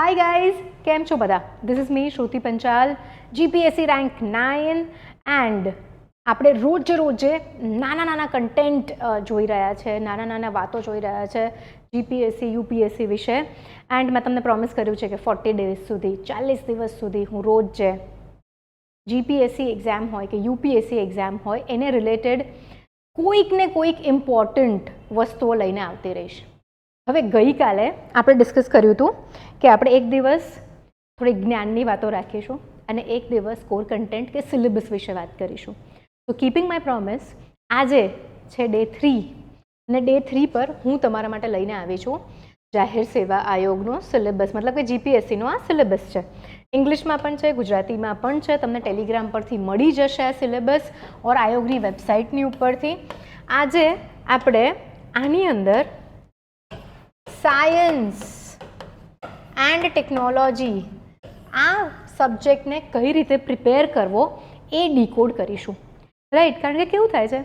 Hi guys, કેમ છો બધા? This is me Shruti Panchal, GPSC rank 9 and આપણે રોજે નાના કન્ટેન્ટ જોઈ રહ્યા છે, નાના વાતો જોઈ રહ્યા છે જીપીએસસી યુપીએસસી વિશે. એન્ડ મેં તમને પ્રોમિસ કર્યું છે કે 40 ડેઝ સુધી 40 દિવસ સુધી હું રોજ જે જીપીએસસી એક્ઝામ હોય કે યુપીએસસી એક્ઝામ હોય એને રિલેટેડ કોઈક ને કોઈક ઇમ્પોર્ટન્ટ વસ્તુઓ લઈને આવતી રહીશ. હવે ગઈકાલે આપણે ડિસ્કસ કર્યું હતું કે આપણે એક દિવસ થોડી જ્ઞાનની વાતો રાખીશું અને એક દિવસ કોર કન્ટેન્ટ કે સિલેબસ વિશે વાત કરીશું. તો કીપિંગ માય પ્રોમિસ, આજે છે ડે 3 અને ડે 3 પર હું તમારા માટે લઈને આવી છું જાહેર સેવા આયોગનો સિલેબસ, મતલબ કે જીપીએસસીનો આ સિલેબસ છે. ઇંગ્લિશમાં પણ છે, ગુજરાતીમાં પણ છે. તમને ટેલિગ્રામ પરથી મળી જશે આ સિલેબસ ઓર આયોગની વેબસાઇટની ઉપરથી. આજે આપણે આની અંદર સાયન્સ એન્ડ ટેકનોલોજી આ સબ્જેક્ટને કઈ રીતે પ્રિપેર કરવો એ ડીકોડ કરીશું, રાઈટ? કારણ કે કેવું થાય છે,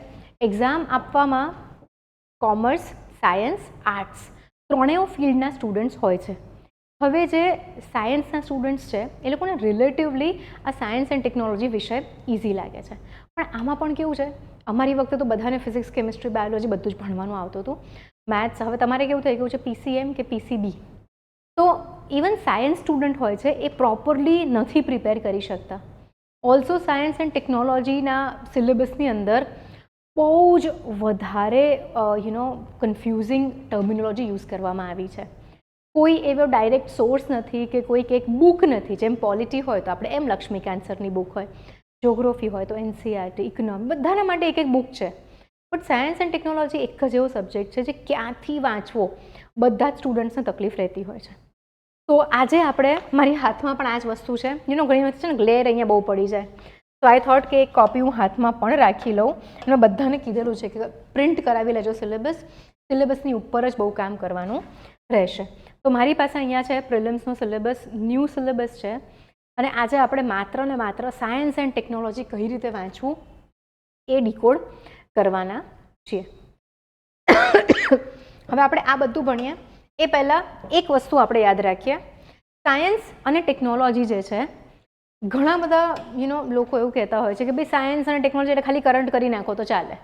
એક્ઝામ આપવામાં કોમર્સ, સાયન્સ, આર્ટ્સ ત્રણેય ફિલ્ડના સ્ટુડન્ટ્સ હોય છે. હવે જે સાયન્સના સ્ટુડન્ટ્સ છે એ લોકોને રિલેટિવલી આ સાયન્સ એન્ડ ટેકનોલોજી વિષય ઇઝી લાગે છે. પણ આમાં પણ કેવું છે, અમારી વખતે તો બધાને ફિઝિક્સ, કેમિસ્ટ્રી, બાયોલોજી બધું જ ભણવાનું આવતું હતું. મેથ્સ હવે તમારે કેવું થઈ ગયું છે, પીસીએમ કે પીસીબી. તો ઇવન સાયન્સ સ્ટુડન્ટ હોય છે એ પ્રોપરલી નથી પ્રિપેર કરી શકતા. ઓલ્સો સાયન્સ એન્ડ ટેકનોલોજીના સિલેબસની અંદર બહુ જ વધારે કન્ફ્યુઝિંગ ટર્મિનોલોજી યુઝ કરવામાં આવી છે. કોઈ એવો ડાયરેક્ટ સોર્સ નથી કે કોઈક એક બુક નથી. જેમ પોલિટી હોય તો આપણે એમ લક્ષ્મીકાંત સરની બુક હોય, જ્યોગ્રાફી હોય તો એનસીઆરટી, ઇકોનોમી, બધાના માટે એક એક બુક છે. બટ સાયન્સ એન્ડ ટેકનોલોજી એક જ એવો સબ્જેક્ટ છે જે ક્યાંથી વાંચવો બધા જ સ્ટુડન્ટ્સને તકલીફ રહેતી હોય છે. તો આજે આપણે, મારી હાથમાં પણ આ જ વસ્તુ છે. ઘણી વખત છે ને ગ્લેર અહીંયા બહુ પડી જાય, તો આઈ થોટ કે એક કોપી હું હાથમાં પણ રાખી લઉં. અને બધાને કીધેલું છે કે પ્રિન્ટ કરાવી લેજો સિલેબસની ઉપર જ બહુ કામ કરવાનું રહેશે. તો મારી પાસે અહીંયા છે પ્રિલિમ્સનો સિલેબસ, ન્યૂ સિલેબસ છે. અને આજે આપણે માત્ર ને માત્ર સાયન્સ એન્ડ ટેકનોલોજી કઈ રીતે વાંચવું એ ડીકોડ કરવાના છીએ. હવે આપણે આ બધું ભણીએ એ પહેલાં એક વસ્તુ આપણે યાદ રાખીએ. સાયન્સ અને ટેકનોલોજી જે છે, ઘણા બધા લોકો એવું કહેતા હોય છે કે ભાઈ સાયન્સ અને ટેકનોલોજી એટલે ખાલી કરંટ કરી નાખો તો ચાલે,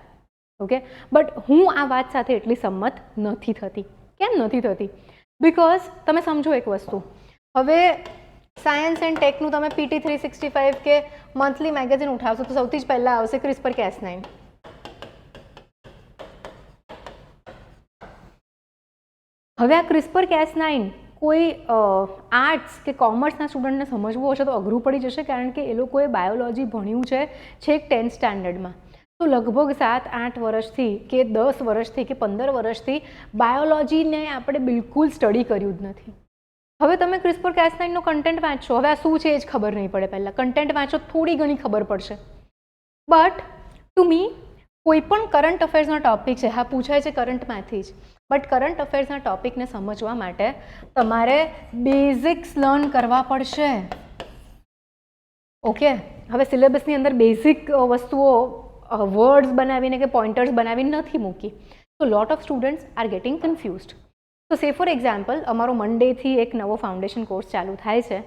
ઓકે? બટ હું આ વાત સાથે એટલી સંમત નથી થતી. કેમ નથી થતી? બિકોઝ તમે સમજો એક વસ્તુ, હવે સાયન્સ એન્ડ ટેકનું તમે PT 365 કે મંથલી મેગેઝિન ઉઠાવશો તો સૌથી જ પહેલાં આવશે CRISPR-Cas9. હવે આ CRISPR-Cas9 કોઈ આર્ટ્સ કે કોમર્સના સ્ટુડન્ટને સમજવું હશે તો અઘરું પડી જશે, કારણ કે એ લોકોએ બાયોલોજી ભણ્યું છે છેક 10th સ્ટાન્ડર્ડમાં. તો લગભગ 7-8 વર્ષથી કે 10 વર્ષથી કે 15 વર્ષથી બાયોલોજીને આપણે બિલકુલ સ્ટડી કર્યું જ નથી. હવે તમે CRISPR-Cas9નો કન્ટેન્ટ વાંચશો, હવે આ શું છે એ જ ખબર નહીં પડે. પહેલાં કન્ટેન્ટ વાંચો, થોડી ઘણી ખબર પડશે. બટ ટુ મી કોઈ પણ કરંટ અફેર્સનો ટોપિક છે, હા પૂછાય છે કરંટમાંથી જ, બટ કરંટ અફેર્સના ટોપિકને સમજવા માટે તમારે બેઝિક્સ લર્ન કરવા પડશે, ઓકે? હવે સિલેબસની અંદર બેઝિક વસ્તુઓ વર્ડ્સ બનાવીને કે પોઇન્ટર્સ બનાવીને નથી મૂકી. તો lot of students are getting confused. તો સે ફોર એક્ઝામ્પલ, અમારો મંડેથી એક નવો ફાઉન્ડેશન કોર્સ ચાલુ થાય છે.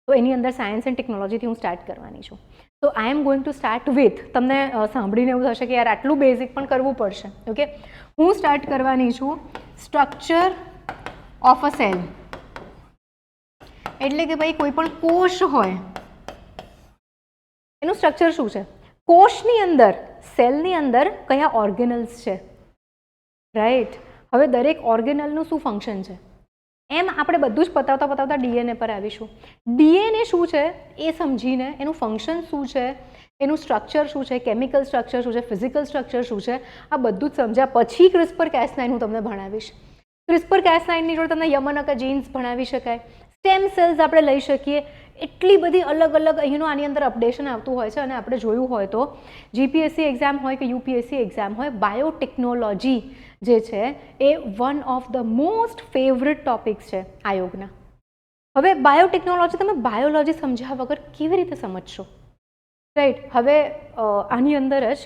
તો એની અંદર સાયન્સ એન્ડ ટેકનોલોજીથી હું સ્ટાર્ટ કરવાની છું. તો I am going to start with, તમને સાંભળીને એવું થશે કે યાર આટલું બેઝિક પણ કરવું પડશે, ઓકે? હું સ્ટાર્ટ કરવાની છું સ્ટ્રક્ચર ઓફ અ સેલ. એટલે કે ભાઈ કોઈ પણ કોષ હોય એનું સ્ટ્રક્ચર શું છે, કોષની અંદર, સેલની અંદર કયા ઓર્ગેનલ્સ છે, રાઈટ? હવે દરેક ઓર્ગેનલનું શું ફંક્શન છે, એમ આપણે બધું જ પતાવતા ડીએનએ પર આવીશું. ડીએનએ શું છે એ સમજીને એનું ફંક્શન શું છે, એનું સ્ટ્રક્ચર શું છે, કેમિકલ સ્ટ્રક્ચર શું છે, ફિઝિકલ સ્ટ્રક્ચર શું છે, આ બધું જ સમજ્યા પછી CRISPR-Cas9 હું તમને ભણાવીશ. CRISPR-Cas9ની જોડે તમને યમનકા જીન્સ ભણાવી શકાય, સ્ટેમ સેલ્સ આપણે લઈ શકીએ. એટલી બધી અલગ અલગ આની અંદર અપડેશન આવતું હોય છે. અને આપણે જોયું હોય તો જીપીએસસી એક્ઝામ હોય કે યુપીએસસી એક્ઝામ હોય, બાયોટેકનોલોજી જે છે એ one of the most favourite topics છે આયોગના. હવે બાયોટેકનોલોજી તમે બાયોલોજી સમજ્યા વગર કેવી રીતે સમજશો, રાઈટ? હવે આની અંદર જ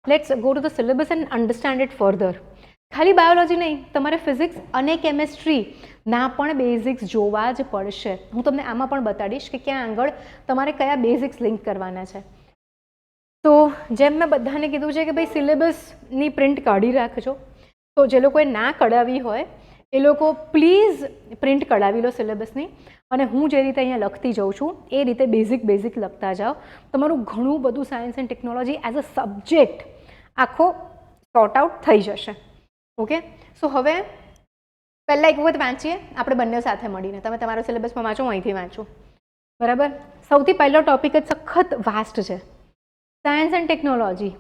let's go to the syllabus and understand it further. ખાલી બાયોલોજી નહીં, તમારે ફિઝિક્સ અને કેમેસ્ટ્રી ના પણ બેઝિક્સ જોવા જ પડશે. હું તમને આમાં પણ બતાડીશ કે ક્યાં આગળ તમારે કયા બેઝિક્સ લિંક કરવાના છે. તો જેમ મેં બધાને કીધું છે કે ભાઈ સિલેબસની પ્રિન્ટ કાઢી રાખજો. તો જે લોકોએ ના કઢાવી હોય એ લોકો પ્લીઝ પ્રિન્ટ કઢાવી લો સિલેબસની, અને હું જે રીતે અહીંયા લખતી જાઉં છું એ રીતે બેઝિક લખતા જાઓ. તમારું ઘણું બધું science and technology as a subject આખો સોર્ટ આઉટ થઈ જશે. ઓકે, સો હવે પહેલાં એક વખત વાંચીએ આપણે બંને સાથે મળીને. તમે તમારા સિલેબસમાં વાંચો, હું અહીંથી વાંચું, બરાબર. સૌથી પહેલો ટોપિક જ સખત વાસ્ટ છે, science and technology,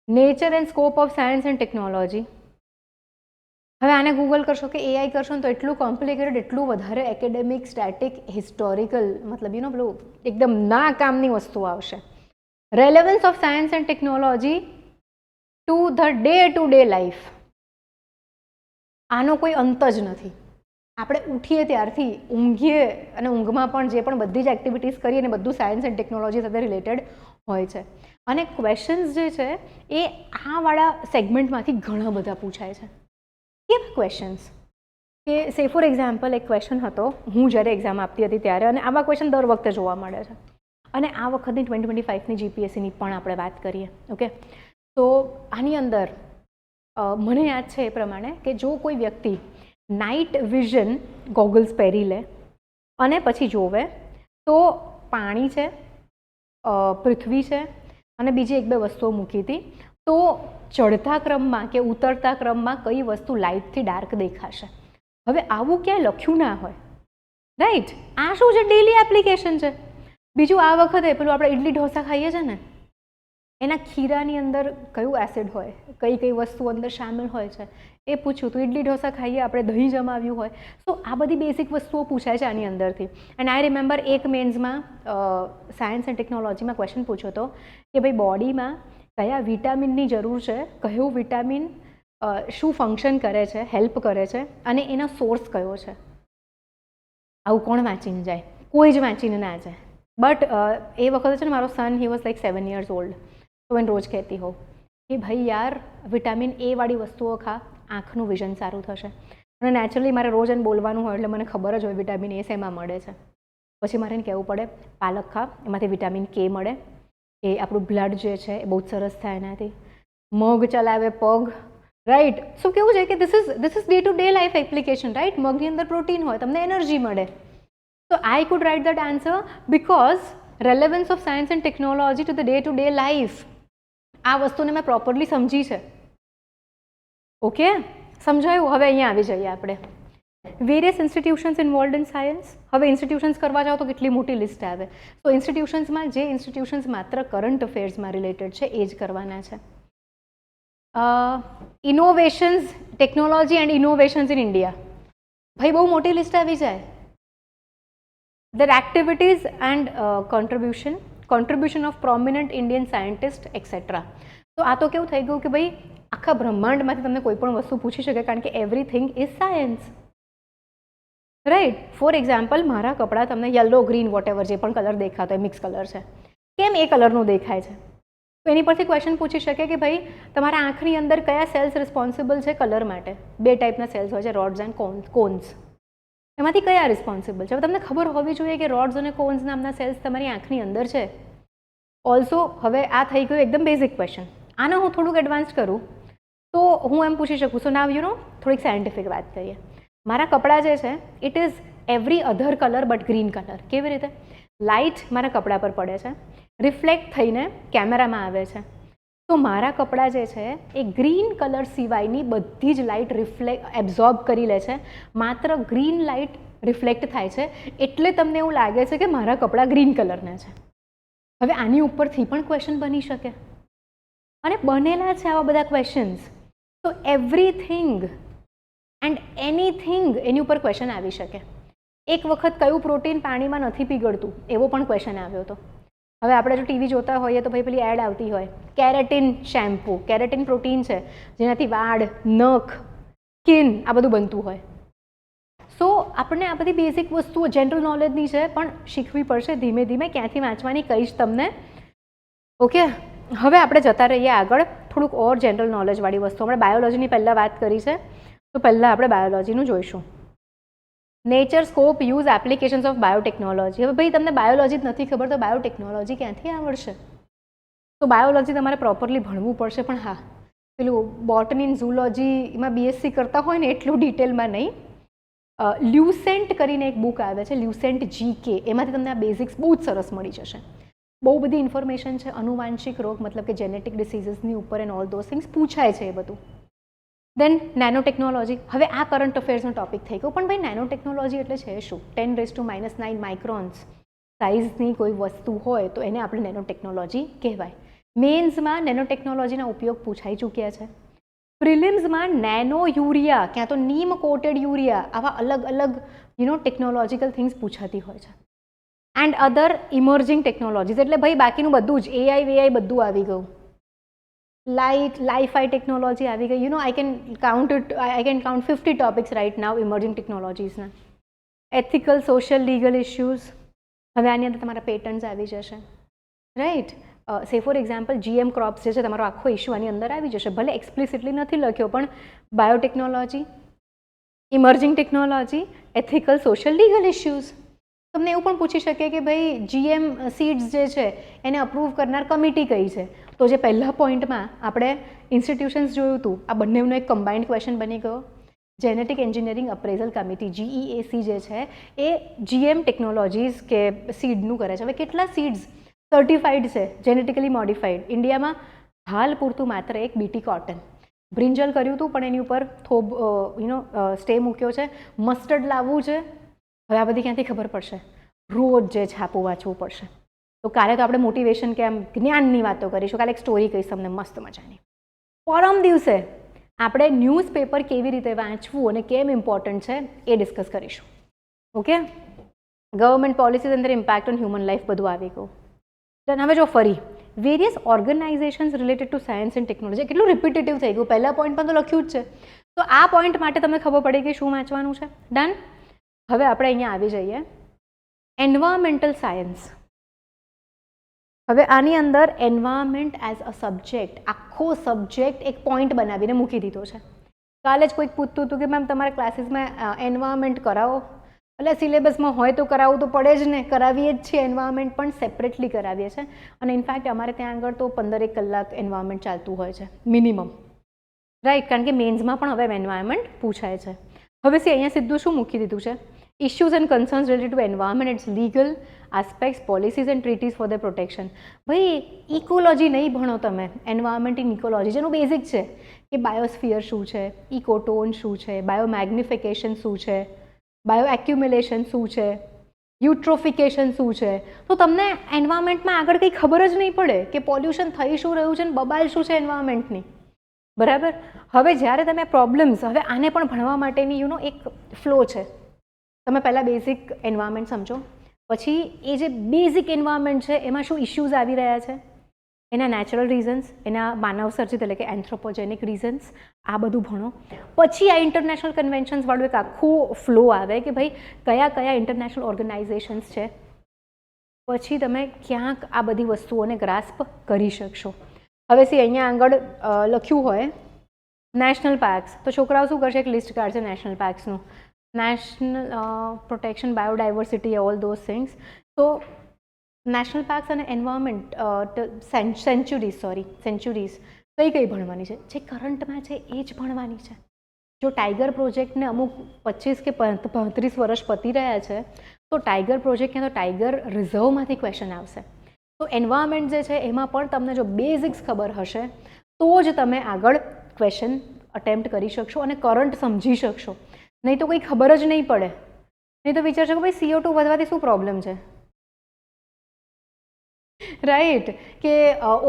nature and scope of science and technology. હવે આને ગૂગલ કરશો કે એઆઈ કરશો ને તો એટલું કોમ્પ્લિકેટેડ, એટલું વધારે એકેડેમિક, સ્ટેટિક, હિસ્ટોરિકલ, મતલબ પેલું એકદમ ના કામની વસ્તુ આવશે. Relevance of science and technology to the day life. આનો કોઈ અંત જ નથી. આપણે ઉઠીએ ત્યારથી ઊંઘીએ અને ઊંઘમાં પણ જે પણ બધી જ એક્ટિવિટીઝ કરીએ ને બધું સાયન્સ એન્ડ ટેકનોલોજી સાથે રિલેટેડ હોય છે. અને ક્વેશ્ચન્સ જે છે એ આવાળા સેગમેન્ટમાંથી ઘણા બધા પૂછાય છે. કેવા ક્વેશ્ચન્સ કે સે ફોર એક્ઝામ્પલ એક ક્વેશ્ચન હતો, હું જ્યારે એક્ઝામ આપતી હતી ત્યારે, અને આવા ક્વેશ્ચન દર વખતે જોવા મળે છે. અને આ વખતની 2025ની જીપીએસસીની પણ આપણે વાત કરીએ. ઓકે, તો આની અંદર મને યાદ છે એ પ્રમાણે કે જો કોઈ વ્યક્તિ નાઇટ વિઝન ગોગલ્સ પહેરી લે અને પછી જોવે તો પાણી છે, પૃથ્વી છે અને બીજી એક બે વસ્તુઓ મૂકી હતી, તો ચડતા ક્રમમાં કે ઉતરતા ક્રમમાં કઈ વસ્તુ લાઇટથી ડાર્ક દેખાશે. હવે આવું ક્યાંય લખ્યું ના હોય, રાઈટ. આ શું છે? ડેલી એપ્લિકેશન છે. બીજું આ વખતે પેલું આપણે ઇડલી ઢોસા ખાઈએ છીએ ને, એના ખીરાની અંદર કયું એસિડ હોય, કઈ કઈ વસ્તુ અંદર સામેલ હોય છે એ પૂછ્યું. તો ઇડલી ઢોસા ખાઈએ આપણે, દહીં જમાવ્યું હોય. સો આ બધી બેઝિક વસ્તુઓ પૂછાય છે આની અંદરથી. એન્ડ આઈ રિમેમ્બર એક મેન્સમાં સાયન્સ એન્ડ ટેકનોલોજીમાં ક્વેશ્ચન પૂછ્યો હતો કે ભાઈ બોડીમાં કયા વિટામિનની જરૂર છે, કયું વિટામિન શું ફંક્શન કરે છે, હેલ્પ કરે છે, અને એનો સોર્સ કયો છે. આવું કોણ વાંચીને જાય? કોઈ જ વાંચીને ના જાય. બટ એ વખતે છે ને મારો son, he was like 7 years old. તો એને રોજ કહેતી હોઉં કે ભાઈ યાર વિટામિન એ વાળી વસ્તુઓ ખા, આંખનું વિઝન સારું થશે. અને નેચરલી મારે રોજ એને બોલવાનું હોય એટલે મને ખબર જ હોય વિટામિન એ શેમાં મળે છે. પછી મારે એને કહેવું પડે પાલક ખા, એમાંથી વિટામિન કે મળે, એ આપણું બ્લડ જે છે એ બહુ સરસ થાય એનાથી. મગ ચલાવે પગ, રાઈટ. શું કેવું છે કે this is day to day life application, right. મગની અંદર પ્રોટીન હોય, તમને એનર્જી મળે. તો I could write that answer because relevance of science and technology to the day life. આ વસ્તુને મેં પ્રોપરલી સમજી છે. ઓકે, સમજાયું? હવે અહીંયા આવી જઈએ આપણે. Various institutions involved in science. હવે ઇન્સ્ટિટ્યુશન્સ કરવા જાઓ તો કેટલી મોટી લિસ્ટ આવે. તો ઇન્સ્ટિટ્યુશન્સમાં જે ઇન્સ્ટિટ્યુશન્સ માત્ર કરંટ અફેર્સમાં રિલેટેડ છે એ જ કરવાના છે. Innovations, technology and innovations in India. ભાઈ બહુ મોટી લિસ્ટ આવી જાય. their activities and contribution of prominent Indian scientists etc. તો આ તો કેવું થઈ ગયું કે ભાઈ આખા બ્રહ્માંડમાંથી તમને કોઈ પણ વસ્તુ પૂછી શકે, કારણ કે everything is science, right. For example, મારા કપડાં તમને યલો, ગ્રીન, વોટેવર જે પણ કલર દેખાતો હોય, મિક્સ કલર છે, કેમ એ કલરનું દેખાય છે? તો એની પરથી ક્વેશ્ચન પૂછી શકે કે ભાઈ તમારા આંખની અંદર કયા સેલ્સ રિસ્પોન્સિબલ છે કલર માટે? બે ટાઈપના સેલ્સ હોય છે, રોડ્સ એન્ડ કોન્સ. એમાંથી કયા રિસ્પોન્સિબલ છે? હવે તમને ખબર હોવી જોઈએ કે રોડ્સ અને કોન્સ નામના સેલ્સ તમારી આંખની અંદર છે. ઓલ્સો હવે આ થઈ ગયું એકદમ બેઝિક ક્વેશ્ચન. આને હું થોડુંક એડવાન્સ કરું તો હું એમ પૂછી શકું. સો નાવ થોડીક સાયન્ટિફિક વાત કરીએ. મારા કપડાં જે છે it is every other colour but green colour. કેવી રીતે? લાઇટ મારા કપડાં પર પડે છે, રિફ્લેક્ટ થઈને કેમેરામાં આવે છે. તો મારા કપડાં જે છે એ ગ્રીન કલર સિવાયની બધી જ લાઇટ એબ્ઝોર્બ કરી લે છે. માત્ર ગ્રીન લાઇટ રિફ્લેક્ટ થાય છે, એટલે તમને એવું લાગે છે કે મારા કપડાં ગ્રીન કલરના છે. હવે આની ઉપરથી પણ ક્વેશ્ચન બની શકે, અને બનેલા છે આવા બધા ક્વેશ્ચન્સ. તો એવરીથિંગ એન્ડ એનીથિંગ એની ઉપર ક્વેશ્ચન આવી શકે. એક વખત કયું પ્રોટીન પાણીમાં નથી પીગળતું એવો પણ ક્વેશ્ચન આવ્યો હતો. હવે આપણે જો ટીવી જોતા હોઈએ તો ભાઈ પેલી એડ આવતી હોય, કેરેટીન શેમ્પૂ. કેરેટીન પ્રોટીન છે જેનાથી વાળ, નખ, સ્કિન આ બધું બનતું હોય. સો આપણને આ બધી બેઝિક વસ્તુઓ જનરલ નોલેજની છે, પણ શીખવી પડશે ધીમે ધીમે. ક્યાંથી વાંચવાની કહીશ તમને. ઓકે, હવે આપણે જતા રહીએ આગળ થોડુંક ઓર જનરલ નોલેજવાળી વસ્તુ. આપણે બાયોલોજીની પહેલાં વાત કરી છે, તો પહેલાં આપણે બાયોલોજીનું જોઈશું. Nature, scope, use, applications of biotechnology. હવે ભાઈ તમને બાયોલોજી જ નથી ખબર તો બાયોટેકનોલોજી ક્યાંથી આવડશે? તો બાયોલોજી તમારે પ્રોપરલી ભણવું પડશે. પણ હા, પેલું બોટની, ઝૂલોજીમાં બીએસસી કરતા હોય ને એટલું ડિટેલમાં નહીં. લ્યુસેન્ટ કરીને એક બુક આવે છે, લ્યુસેન્ટ GK, એમાંથી તમને આ બેઝિક્સ બહુ જ સરસ મળી જશે. બહુ બધી ઇન્ફોર્મેશન છે. અનુવાંશિક રોગ મતલબ કે જેનેટિક ડિસીઝીસની ઉપર એન્ડ ઓલ ધોઝ થિંગ્સ પૂછાય છે એ બધું. દેન નેનો ટેકનોલોજી. હવે આ કરંટ અફેર્સનો ટોપિક થઈ ગયો. પણ ભાઈ નેનો ટેકનોલોજી એટલે છે શું? 10⁻⁹ માઇક્રોન્સ સાઇઝની કોઈ વસ્તુ હોય તો એને આપણે નેનો ટેકનોલોજી કહેવાય. મેન્સમાં નેનો ટેકનોલોજીના ઉપયોગ પૂછાઈ ચૂક્યા છે. પ્રિલિમ્સમાં નેનો યુરિયા ક્યાં તો નીમ કોટેડ યુરિયા આવા અલગ અલગ ટેકનોલોજીકલ થિંગ્સ પૂછાતી હોય છે. એન્ડ અધર ઇમર્જિંગ ટેકનોલોજીસ એટલે ભાઈ બાકીનું બધું જ AI બધું આવી ગયું. લાઈફાઈ ટેકનોલોજી આવી ગઈ. I can count 50 topics right now emerging ટેકનોલોજીસના. Ethical, social, legal issues. હવે આની અંદર તમારા પેટન્ટ્સ આવી જશે, રાઈટ. સે ફોર એક્ઝામ્પલ GM ક્રોપ્સ જે છે તમારો આખો ઇશ્યુ આની અંદર આવી જશે. ભલે એક્સપ્લિસિટલી નથી લખ્યો પણ biotechnology, emerging technology, ethical, social, legal issues. તમને એવું પણ પૂછી શકે કે ભાઈ GM સીડ્સ જે છે એને અપ્રૂવ કરનાર કમિટી કઈ છે? તો જે પહેલા પોઈન્ટમાં આપણે ઇન્સ્ટિટ્યુશન્સ જોયું હતું, આ બંનેનો એક કમ્બાઇન્ડ ક્વેશ્ચન બની ગયો. Genetic engineering appraisal committee GEAC જે છે એ GM ટેકનોલોજીસ કે સીડનું કરે છે. હવે કેટલા સીડ્સ સર્ટિફાઈડ છે જેનેટિકલી મોડિફાઈડ? ઇન્ડિયામાં હાલ પૂરતું માત્ર એક BT કોટન. બ્રિંજલ કર્યું હતું પણ એની ઉપર થોબ સ્ટે મૂક્યો છે. મસ્ટર્ડ લાવવું છે. હવે આ બધી ક્યાંથી ખબર પડશે? રોજ જે છાપું વાંચવું પડશે. તો કાલે તો આપણે મોટિવેશન કે આમ જ્ઞાનની વાતો કરીશું. કાલે એક સ્ટોરી કહીશ તમને મસ્ત મજાની. પરમ દિવસે આપણે ન્યૂઝપેપર કેવી રીતે વાંચવું અને કેમ ઇમ્પોર્ટન્ટ છે એ ડિસ્કસ કરીશું. ઓકે. ગવર્મેન્ટ પોલિસીઝ અંદર ઇમ્પેક્ટ ઓન હ્યુમન લાઈફ બધું આવી ગયું. દેન હવે જો ફરી various organisations related to science and technology. કેટલું રિપીટેટિવ થઈ ગયું. પહેલા પોઈન્ટ પર તો લખ્યું જ છે. તો આ પોઈન્ટ માટે તમને ખબર પડી કે શું વાંચવાનું છે. ડન. હવે આપણે અહીંયા આવી જઈએ એન્વાયરમેન્ટલ સાયન્સ. હવે આની અંદર એન્વાયરમેન્ટ એઝ અ સબ્જેક્ટ, આખો સબ્જેક્ટ એક પોઈન્ટ બનાવીને મૂકી દીધો છે. કાલે જ કોઈક પૂછતું હતું કે મેમ તમારા ક્લાસીસમાં એન્વાયરમેન્ટ કરાવો. એટલે સિલેબસમાં હોય તો કરાવવું તો પડે જ ને, કરાવીએ જ છીએ. એન્વાયરમેન્ટ પણ સેપરેટલી કરાવીએ છીએ. અને ઇનફેક્ટ અમારે ત્યાં આગળ તો 15 કલાક એન્વાયરમેન્ટ ચાલતું હોય છે મિનિમમ, રાઈટ. કારણ કે મેન્સમાં પણ હવે એન્વાયરમેન્ટ પૂછાય છે. હવે અહીંયા સીધું શું મૂકી દીધું છે? Issues and concerns related to environment, its legal aspects, policies and treaties for the protection. ભાઈ ઇકોલોજી નહીં ભણો તમે, એન્વાયરમેન્ટ ઇન ઇકોલોજી જેનું બેઝિક છે કે બાયોસ્ફિયર શું છે, ઇકોટોન શું છે, બાયોમેગ્નિફિકેશન શું છે, બાયો એક્યુમ્યુલેશન શું છે, યુટ્રોફિકેશન શું છે. તો તમને એન્વાયરમેન્ટમાં આગળ કંઈ ખબર જ નહીં પડે કે પોલ્યુશન થઈ શું રહ્યું છે ને બબાલ શું છે એન્વાયરમેન્ટની. બરાબર. હવે જ્યારે તમે પ્રોબ્લેમ્સ, હવે આને પણ ભણવા માટેની એક ફ્લો છે. તમે પહેલાં બેઝિક એન્વાયરમેન્ટ સમજો, પછી એ જે બેઝિક એન્વાયરમેન્ટ છે એમાં શું ઇશ્યુઝ આવી રહ્યા છે, એના નેચરલ રીઝન્સ, એના માનવ સર્જિત એટલે કે એન્થ્રોપોજેનિક રીઝન્સ, આ બધું ભણો. પછી આ ઇન્ટરનેશનલ કન્વેન્શન્સવાળું એક આખું ફ્લો આવે કે ભાઈ કયા કયા ઇન્ટરનેશનલ ઓર્ગેનાઇઝેશન્સ છે. પછી તમે ક્યાંક આ બધી વસ્તુઓને ગ્રાસ્પ કરી શકશો. હવે અહીંયા આગળ લખ્યું હોય નેશનલ પાર્ક્સ, તો છોકરાઓ શું કરશે? એક લિસ્ટ કાઢશે નેશનલ પાર્ક્સનું. National protection, biodiversity, all those things. તો નેશનલ પાર્ક્સ અને એન્વાયરમેન્ટ સેન્ચુરીઝ કઈ ભણવાની છે? જે કરંટમાં છે એ જ ભણવાની છે. જો ટાઈગર પ્રોજેક્ટને અમુક 25 કે 35 વર્ષ પતી રહ્યા છે તો ટાઈગર પ્રોજેક્ટ ક્યાં તો ટાઈગર રિઝર્વમાંથી ક્વેશ્ચન આવશે. તો એન્વાયરમેન્ટ જે છે એમાં પણ તમને જો બેઝિક્સ ખબર હશે તો જ તમે આગળ ક્વેશ્ચન અટેમ્પ્ટ કરી શકશો અને કરંટ સમજી શકશો. નહીં તો કંઈ ખબર જ નહીં પડે. નહીં તો વિચારશો કે ભાઈ CO2 વધવાથી શું પ્રોબ્લેમ છે, રાઈટ. કે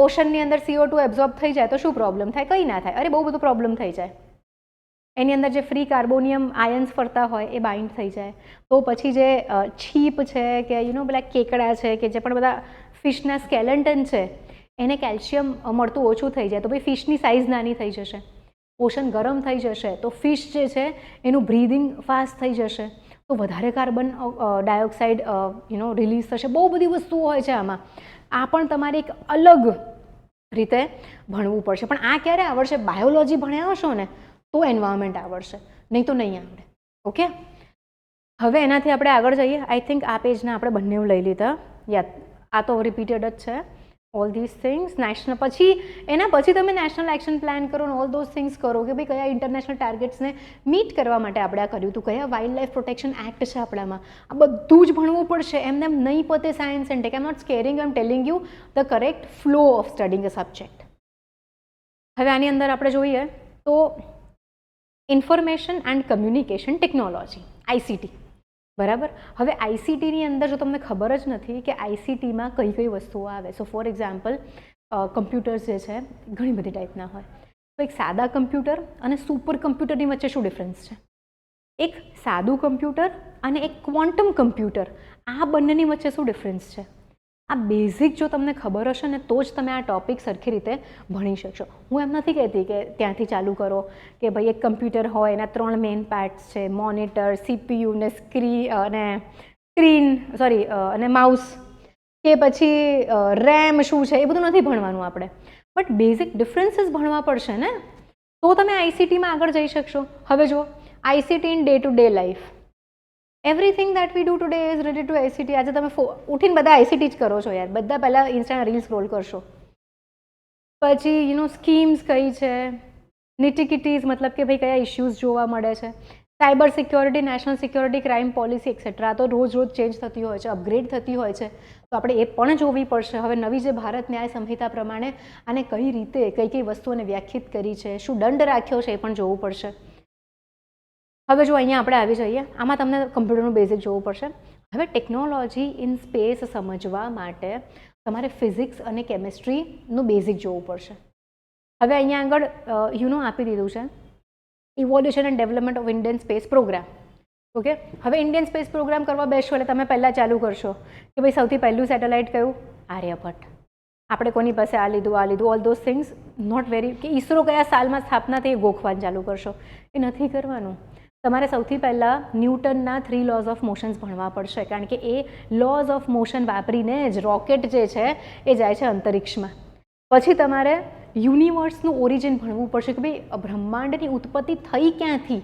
ઓશનની અંદર CO2 એબ્ઝોર્બ થઈ જાય તો શું પ્રોબ્લેમ થાય? કંઈ ના થાય. અરે બહુ બધું પ્રોબ્લેમ થઈ જાય. એની અંદર જે ફ્રી કાર્બોનિયમ આયન્સ ફરતા હોય એ બાઇન્ડ થઈ જાય. તો પછી જે છીપ છે કે પેલા કેકડા છે કે જે પણ બધા ફિશના સ્કેલેન્ટન છે એને કેલ્શિયમ મળતું ઓછું થઈ જાય તો ભાઈ ફિશની સાઇઝ નાની થઈ જશે. ઓશન ગરમ થઈ જશે તો ફિશ જે છે એનું બ્રીધિંગ ફાસ્ટ થઈ જશે તો વધારે કાર્બન ડાયોક્સાઇડ રિલીઝ થશે. બહુ બધી વસ્તુઓ હોય છે આમાં. આ પણ તમારે એક અલગ રીતે ભણવું પડશે. પણ આ ક્યારે આવડશે? બાયોલોજી ભણ્યા હશો ને તો એન્વાયરમેન્ટ આવડશે, નહીં તો નહીં આવડે. ઓકે. હવે એનાથી આપણે આગળ જઈએ. આઈ થિંક આ પેજના આપણે બંને લઈ લીધા. આ તો રિપીટેડ જ છે. ઓલ ધીસ થિંગ્સ નેશનલ, પછી એના પછી તમે નેશનલ એક્શન પ્લાન કરો ને ઓલ ધોઝ થિંગ્સ કરો કે ભાઈ કયા ઇન્ટરનેશનલ ટાર્ગેટ્સને મીટ કરવા માટે આપણે આ કર્યું હતું, કયા વાઇલ્ડ લાઈફ પ્રોટેક્શન એક્ટ છે આપણામાં, આ બધું જ ભણવું પડશે. એમને એમ નહીં પતે science and tech. I am not scaring, I am telling you the correct flow of studying a subject. હવે આની અંદર આપણે જોઈએ તો information and communication technology, ICT. બરાબર. હવે આઈસીટીની અંદર જો તમને ખબર જ નથી કે આઈસીટીમાં કઈ કઈ વસ્તુઓ આવે. સો ફોર એક્ઝામ્પલ કમ્પ્યુટર્સ જે છે ઘણી બધી ટાઈપના હોય. તો એક સાદા કમ્પ્યુટર અને સુપર કમ્પ્યુટરની વચ્ચે શું ડિફરન્સ છે? એક સાદું કમ્પ્યુટર અને એક ક્વોન્ટમ કમ્પ્યુટર, આ બંનેની વચ્ચે શું ડિફરન્સ છે? આ બેઝિક જો તમને ખબર હશે ને તો જ તમે આ ટૉપિક સરખી રીતે ભણી શકશો. હું એમ નથી કહેતી કે ત્યાંથી ચાલુ કરો કે ભાઈ એક કમ્પ્યુટર હોય એના 3 મેઇન પાર્ટ્સ છે, મોનિટર, સીપીયુ ને સ્ક્રીન અને માઉસ, કે પછી રેમ શું છે, એ બધું નથી ભણવાનું આપણે. બટ બેઝિક ડિફરન્સીસ ભણવા પડશે ને તો તમે આઈસીટીમાં આગળ જઈ શકશો. હવે જો ICT in day to day life, everything that we do today is related to ICT. આજે તમે ઉઠીને બધા આઈસીટી જ કરો છો યાર, બધા પહેલાં ઇન્સ્ટાના રીલ સ્ક્રોલ કરશો. પછી સ્કીમ્સ કઈ છે, નિટિકિટીઝ મતલબ કે ભાઈ કયા ઇશ્યુઝ જોવા મળે છે, cyber security, national security, crime policy et cetera. તો રોજ ચેન્જ થતી હોય છે, અપગ્રેડ થતી હોય છે, તો આપણે એ પણ જોવી પડશે. હવે નવી જે ભારત ન્યાય સંહિતા પ્રમાણે આને કઈ રીતે કઈ કઈ વસ્તુઓને વ્યાખ્યાયિત કરી છે, શું દંડ રાખ્યો છે, એ પણ જોવું પડશે. હવે જો અહીંયા આપણે આવી જઈએ, આમાં તમને કમ્પ્યુટરનું બેઝિક જોવું પડશે. હવે ટેકનોલોજી ઇન સ્પેસ સમજવા માટે તમારે ફિઝિક્સ અને કેમિસ્ટ્રીનું બેઝિક જોવું પડશે. હવે અહીંયા આગળ આપી દીધું છે evolution and development of Indian space programme. Okay. હવે ઇન્ડિયન સ્પેસ પ્રોગ્રામ કરવા બેસશો એટલે તમે પહેલાં ચાલુ કરશો કે ભાઈ સૌથી પહેલું સેટેલાઇટ કયું? આર્યભટ્ટ. આપણે કોની પાસે આ લીધું all those things not very, કે ઈસરો કયા સાલમાં સ્થાપના થઈ ગોખવાનું ચાલુ કરશો, એ નથી કરવાનું. તમારે સૌથી પહેલાં ન્યૂટનના 3 લોઝ ઓફ મોશન્સ ભણવા પડશે, કારણ કે એ લોઝ ઓફ મોશન વાપરીને જ રોકેટ જે છે એ જાય છે અંતરિક્ષમાં. પછી તમારે યુનિવર્સનું ઓરિજિન ભણવું પડશે કે ભાઈ બ્રહ્માંડની ઉત્પત્તિ થઈ ક્યાંથી,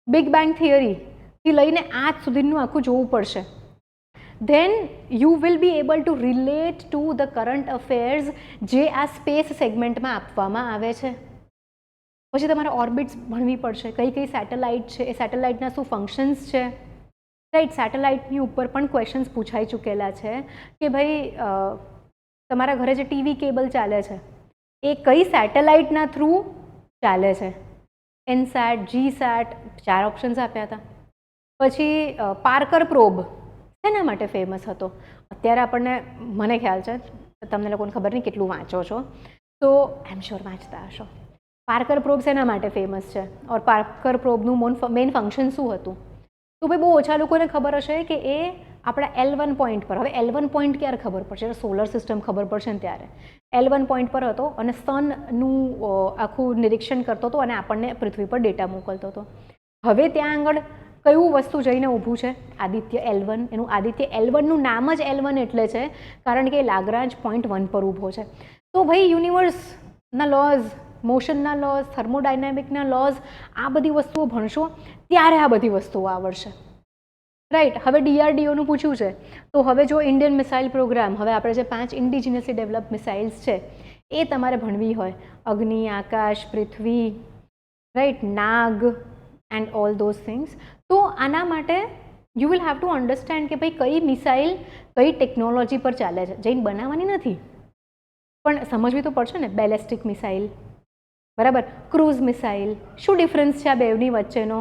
બિગ બેંગ થિયરીથી લઈને આજ સુધીનું આખું જોવું પડશે. Then you will be able to relate to the current affairs જે આ સ્પેસ સેગમેન્ટમાં આપવામાં આવે છે. પછી તમારે ઓર્બિટ્સ ભણવી પડશે, કઈ કઈ સેટેલાઇટ છે, એ સેટેલાઇટના શું ફંક્શન્સ છે. રાઈટ. સેટેલાઇટની ઉપર પણ ક્વેશ્ચન્સ પૂછાઈ ચૂકેલા છે કે ભાઈ તમારા ઘરે જે ટીવી કેબલ ચાલે છે એ કઈ સેટેલાઇટના થ્રુ ચાલે છે. એનસેટ, જીસેટ, 4 ઓપ્શન્સ આપ્યા હતા. પછી પાર્કર પ્રોબ શેના માટે ફેમસ હતો? અત્યારે આપણને, મને ખ્યાલ છે તમને લોકોને ખબર નહીં કેટલું વાંચો છો, તો આઈ એમ શ્યોર વાંચતા હશો. પાર્કર પ્રોબ શેના માટે ફેમસ છે ઓર પાર્કર પ્રોબનું મેઇન ફંક્શન શું હતું? તો ભાઈ બહુ ઓછા લોકોને ખબર હશે કે એ આપણા L1 પોઈન્ટ પર, હવે L1 પોઈન્ટ ક્યારે ખબર પડશે? સોલર સિસ્ટમ ખબર પડશે ને ત્યારે. L1 પોઈન્ટ પર હતો અને સનનું આખું નિરીક્ષણ કરતો હતો અને આપણને પૃથ્વી પર ડેટા મોકલતો હતો. હવે ત્યાં આગળ કયું વસ્તુ જઈને ઊભું છે? આદિત્ય L1. એનું આદિત્ય L1નું નામ જ L1 એટલે છે કારણ કે લાગ્રાંજ પોઈન્ટ 1 પર ઊભો છે. તો ભાઈ યુનિવર્સના લોઝ, મોશનના લોઝ, થર્મોડાયનેમિકના લોઝ, આ બધી વસ્તુઓ ભણશો ત્યારે આ બધી વસ્તુઓ આવડશે. રાઈટ. હવે DRDOનું પૂછ્યું છે, તો હવે જો ઇન્ડિયન મિસાઇલ પ્રોગ્રામ, હવે આપણે જે 5 ઇન્ડિજિનસલી ડેવલપ મિસાઇલ્સ છે એ તમારે ભણવી હોય, અગ્નિ, આકાશ, પૃથ્વી, રાઈટ, નાગ એન્ડ ઓલ ધોઝ થિંગ્સ. તો આના માટે you will have to understand કે ભાઈ કઈ મિસાઇલ કઈ ટેકનોલોજી પર ચાલે છે. જઈને બનાવવાની નથી પણ સમજવી તો પડશે ને. બેલેસ્ટિક મિસાઇલ, બરાબર, ક્રૂઝ મિસાઇલ, શું ડિફરન્સ છે આ બેની વચ્ચેનો?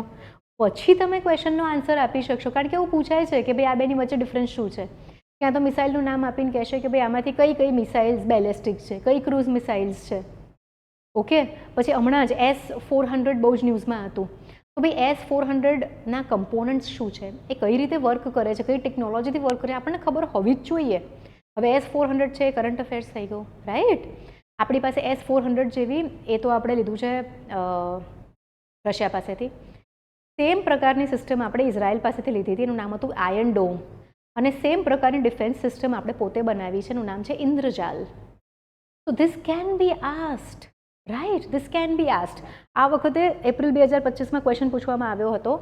પછી તમે ક્વેશ્ચનનો આન્સર આપી શકશો. કારણ કે એવું પૂછાય છે કે ભાઈ આ બેની વચ્ચે ડિફરન્સ શું છે. ક્યાં તો મિસાઇલનું નામ આપીને કહેશે કે ભાઈ આમાંથી કઈ કઈ મિસાઇલ્સ બેલેસ્ટિક છે, કઈ ક્રૂઝ મિસાઇલ્સ છે. ઓકે. પછી હમણાં જ S-400 બહુ જ ન્યૂઝમાં હતું. તો ભાઈ S-400ના કમ્પોનન્ટ્સ શું છે, એ કઈ રીતે વર્ક કરે છે, કઈ ટેકનોલોજીથી વર્ક કરે, આપણને ખબર હોવી જ જોઈએ. હવે S-400 છે, કરંટ અફેર્સ થઈ ગયો, રાઈટ. આપણી પાસે S-400 જેવી, એ તો આપણે લીધું છે રશિયા પાસેથી. સેમ પ્રકારની સિસ્ટમ આપણે ઇઝરાયલ પાસેથી લીધી હતી, એનું નામ હતું આયર્ન ડોમ. અને સેમ પ્રકારની ડિફેન્સ સિસ્ટમ આપણે પોતે બનાવી છે, એનું નામ છે ઇન્દ્રજાલ. તો this can be asked, right, this can be asked. આ વખતે એપ્રિલ 2025માં ક્વેશ્ચન પૂછવામાં આવ્યો હતો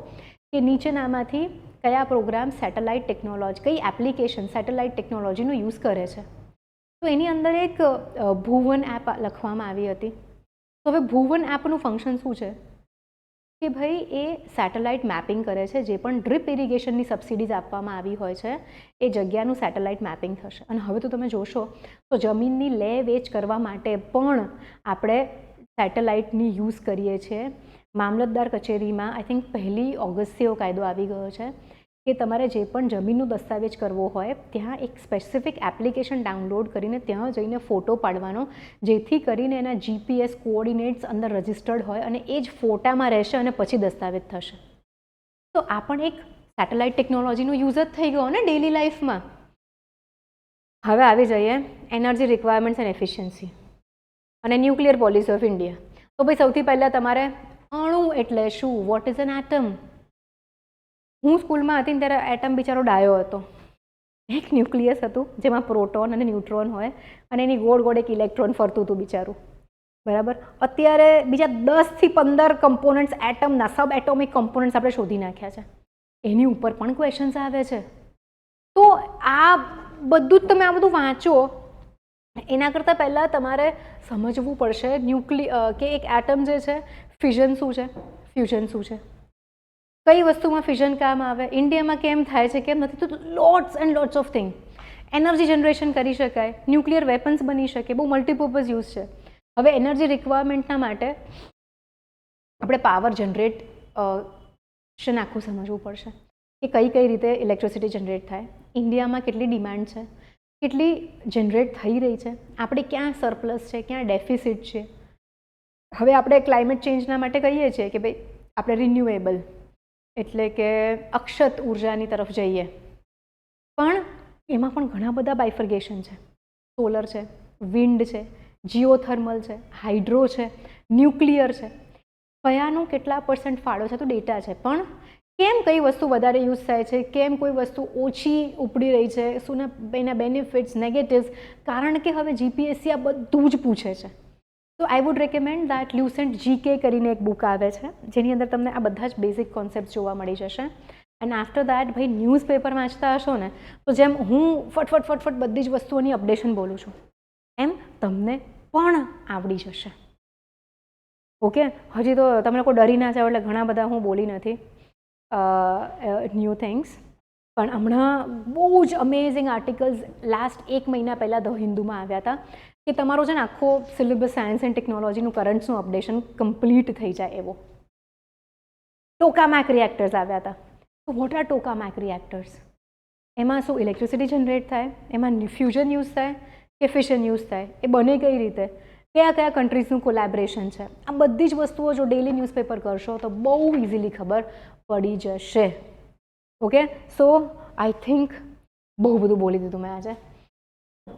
કે નીચેનામાંથી કયા પ્રોગ્રામ સેટેલાઇટ ટેકનોલોજી, કઈ એપ્લિકેશન સેટેલાઇટ ટેકનોલોજીનો યુઝ કરે છે. તો એની અંદર એક ભુવન એપ લખવામાં આવી હતી. તો હવે ભુવન એપનું ફંક્શન શું છે કે ભાઈ એ સેટેલાઇટ મેપિંગ કરે છે. જે પણ ડ્રીપ ઇરિગેશનની સબસિડીઝ આપવામાં આવી હોય છે એ જગ્યાનું સેટેલાઇટ મેપિંગ થશે. અને હવે તો તમે જોશો તો જમીનની લે વેચ કરવા માટે પણ આપણે સેટેલાઇટની યુઝ કરીએ છીએ. મામલતદાર કચેરીમાં આઈ થિંક 1 ઓગસ્ટથી એવો કાયદો આવી ગયો છે કે તમારે જે પણ જમીનનો દસ્તાવેજ કરવો હોય ત્યાં એક સ્પેસિફિક એપ્લિકેશન ડાઉનલોડ કરીને ત્યાં જઈને ફોટો પાડવાનો, જેથી કરીને એના GPS કોઓર્ડિનેટ્સ અંદર રજિસ્ટર્ડ હોય અને એ જ ફોટામાં રહેશે અને પછી દસ્તાવેજ થશે. તો આ પણ એક સેટેલાઇટ ટેકનોલોજીનો યુઝ જ થઈ ગયો ને ડેલી લાઈફમાં. હવે આવી જઈએ એનર્જી રિક્વાયરમેન્ટ્સ એન્ડ એફિશિયન્સી અને ન્યુક્લિયર પોલિસી ઓફ ઇન્ડિયા. તો ભાઈ સૌથી પહેલાં તમારે અણુ એટલે શું, વોટ ઇઝ એન એટમ. હું સ્કૂલમાં હતી ને ત્યારે એટમ બિચારો ડાયો હતો. એક ન્યુક્લિયસ હતું જેમાં પ્રોટોન અને ન્યુટ્રોન હોય અને એની ગોળ ગોળ એક ઇલેક્ટ્રોન ફરતું હતું બિચારું, બરાબર. અત્યારે બીજા 10 થી 15 કમ્પોનન્ટ્સ એટમના, સબ એટોમિક કમ્પોનન્ટ્સ આપણે શોધી નાખ્યા છે. એની ઉપર પણ ક્વેશ્ચન્સ આવે છે. તો આ બધું જ તમે આ બધું વાંચો એના કરતાં પહેલાં તમારે સમજવું પડશે કે એક એટમ જે છે ફિઝન શું છે, ફ્યુઝન શું છે, કઈ વસ્તુમાં ફિઝન કામ આવે, ઇન્ડિયામાં કેમ થાય છે, કેમ નથી. તો lots and lots of thing. Energy generation કરી શકાય, ન્યુક્લિયર વેપન્સ બની શકે, બહુ મલ્ટીપર્પઝ યુઝ છે. હવે એનર્જી રિક્વાયરમેન્ટના માટે આપણે પાવર જનરેશન આખું સમજવું પડશે કે કઈ રીતે ઇલેક્ટ્રિસિટી જનરેટ થાય, ઇન્ડિયામાં કેટલી ડિમાન્ડ છે, કેટલી જનરેટ થઈ રહી છે, આપણે ક્યાં સરપ્લસ છે, ક્યાં ડેફિસિટ છે. હવે આપણે ક્લાઇમેટ ચેન્જના માટે કહીએ છીએ કે ભાઈ આપણે રિન્યુએબલ એટલે કે અક્ષત ઉર્જાની તરફ જઈએ, પણ એમાં પણ ઘણા બધા બાયફર્ગેશન છે. સોલર છે, વિન્ડ છે, જીઓથર્મલ છે, હાઇડ્રો છે, ન્યુક્લિયર છે. કયાનું કેટલા % ફાળો છે તો ડેટા છે, પણ કેમ કઈ વસ્તુ વધારે યુઝ થાય છે, કેમ કોઈ વસ્તુ ઓછી ઉપડી રહી છે, શું એના બેનિફિટ્સ, નેગેટિવ્સ. કારણ કે હવે GPSC આ બધું જ પૂછે છે. તો I would recommend that Lucent GK કરીને એક બુક આવે છે જેની અંદર તમને આ બધા જ બેઝિક કોન્સેપ્ટ જોવા મળી જશે. એન્ડ આફ્ટર દેટ ભાઈ ન્યૂઝપેપર વાંચતા હશો ને તો જેમ હું ફટફટ બધી જ વસ્તુઓની અપડેશન બોલું છું એમ તમને પણ આવડી જશે. ઓકે, હજી તો તમે લોકો ડરી ના જાઓ એટલે ઘણા બધા હું બોલી નથી ન્યૂ થિંગ્સ, પણ હમણાં બહુ જ અમેઝિંગ આર્ટિકલ્સ લાસ્ટ 1 મહિના પહેલાં ધ હિન્દુમાં આવ્યા હતા કે તમારો છે ને આખો સિલેબસ સાયન્સ એન્ડ ટેકનોલોજીનું કરંટ્સનું અપડેશન કમ્પ્લીટ થઈ જાય એવો. ટોકામેક રિએક્ટર્સ આવ્યા હતા. તો વોટ આર ટોકામેક રિએક્ટર્સ? એમાં શું ઇલેક્ટ્રિસિટી જનરેટ થાય, એમાં ફ્યુઝન યુઝ થાય કે ફિશન યુઝ થાય, એ બને કઈ રીતે, કયા કયા કન્ટ્રીઝનું કોલેબરેશન છે. આ બધી જ વસ્તુઓ જો ડેલી ન્યૂઝપેપર કરશો તો બહુ ઇઝીલી ખબર પડી જશે. ઓકે, સો આઈ થિંક બહુ બધું બોલી દીધું મેં આજે,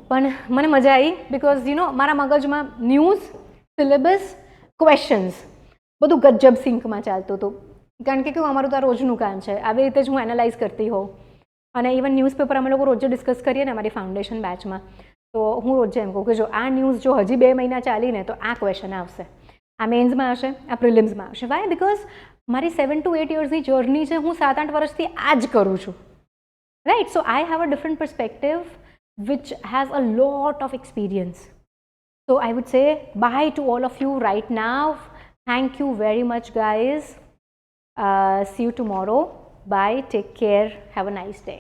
પણ મને મજા આવી બિકોઝ મારા મગજમાં ન્યૂઝ, સિલેબસ, ક્વેશ્ચન્સ બધું ગજબ સિંકમાં ચાલતું હતું. કારણ કે કેવું અમારું તો આ રોજનું કામ છે, આવી રીતે જ હું એનાલાઇઝ કરતી હોઉં. અને ઇવન ન્યૂઝપેપર અમે લોકો રોજે ડિસ્કસ કરીએ ને અમારી ફાઉન્ડેશન બેચમાં, તો હું રોજે એમ કહું કે જો આ ન્યૂઝ જો હજી 2 મહિના ચાલીને તો આ ક્વેશ્ચન આવશે, આ મેન્સમાં આવશે, આ પ્રિલિમ્સમાં આવશે. વાય? બિકોઝ મારી 7 to 8 યર્સની જર્ની છે, હું 7-8 વર્ષથી આ જ કરું છું, right. So I have a different perspective which has a lot of experience. So I would say bye to all of you right now. Thank you very much, guys. See you tomorrow. Bye. Take care. Have a nice day.